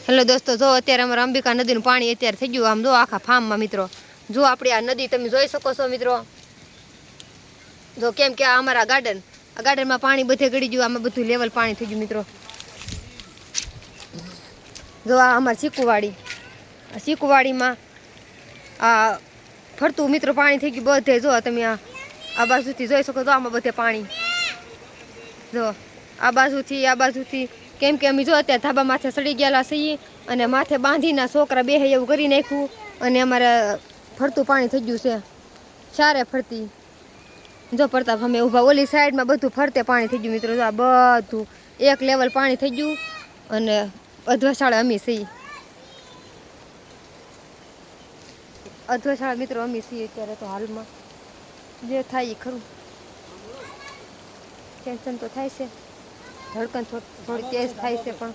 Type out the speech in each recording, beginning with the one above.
Hello દોસ્તો, જો અત્યારે અમારા અંબિકા નદીનું પાણી અત્યારે થઈ ગયું આમ જો આખા ફાર્મમાં મિત્રો. જો આપણી આ નદી તમે જોઈ શકો છો મિત્રો. જો કેમ કે આ અમારા આ ગાર્ડનમાં પાણી બધે ગળી ગયું, આમાં બધું લેવલ પાણી થઈ ગયું મિત્રો. જો આ અમારી ચીકુવાડીમાં આ ફરતું મિત્રો પાણી થઈ ગયું બધે. જો તમે આ બાજુથી જોઈ શકો છો, આમાં બધે પાણી. જો આ બાજુથી કેમ કે અમે જો અત્યારે ધાબા માથે સડી ગયેલા છીએ અને માથે બાંધીના છોકરા બેહે એવું કરી નાખ્યું અને અમારે ફરતું પાણી થઈ ગયું છે ચારે ફરતી. જો પ્રતાપ અમે ઊભા ઓલી સાઈડમાં બધું ફરતે પાણી થઈ ગયું મિત્રો. જો આ બધું એક લેવલ પાણી થઈ ગયું અને અધ્વશાળા અમી છીએ. અધ્વશાળા મિત્રો અમી છીએ અત્યારે તો હાલમાં. જે થાય એ ખરું, ટેન્શન તો થાય છે, ધડકન થોડી તેજ થાય છે, પણ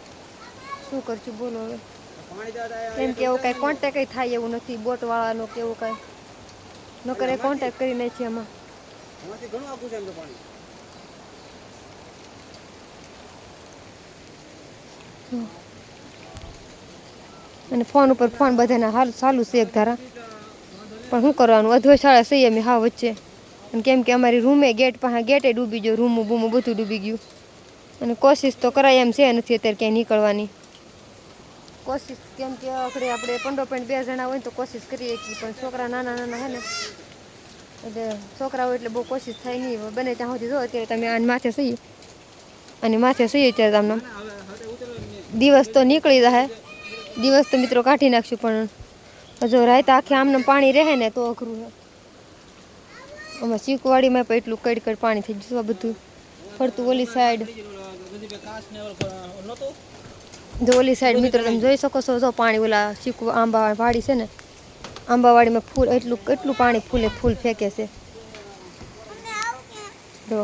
શું કરશું બોલો હવે. કેમ કે એવું કાંઈ કોન્ટેક થાય એવું નથી બોટવાળાનો કે એવું કાંઈ નકર કોન્ટેક કરી નાખીએ એમાં. અને ફોન ઉપર ફોન બધાના હાલ ચાલુ છે એક ધારા, પણ શું કરવાનું અધ્વશાળા છીએ અમે હા વચ્ચે. અને કેમ કે અમારી રૂમે ગેટે ડૂબી ગયો, રૂમું બૂમું બધું ડૂબી ગયું. અને કોશિશ તો કરાય એમ છે નથી અત્યારે ક્યાંય નીકળવાની કોશિશ. કેમ કે આપણે 15.2 જણા હોય તો કોશિશ કરીએ કે, પણ છોકરા નાના હે ને એટલે છોકરા હોય એટલે બહુ કોશિશ થાય નહીં. બને ત્યાં સુધી જો અત્યારે તમે આને માથે સહી અને માથે સહી અત્યારે તમને દિવસ તો નીકળી જાય, દિવસ તો મિત્રો કાઢી નાખશું, પણ જો રાત આખે આમને પાણી રહે ને તો અઘરું છે. આમાં ચીકવાડીમાં પણ એટલું કડ પાણી થઈ ગયું બધું ફરતું. ઓલી સાઈડ મિત્રો તમે જોઈ શકો છો. જો પાણી ઓલા આંબા વાડી છે ને, આંબાવાડીમાં ફૂલ એટલું પાણી ફૂલ ફેંકે છે. જો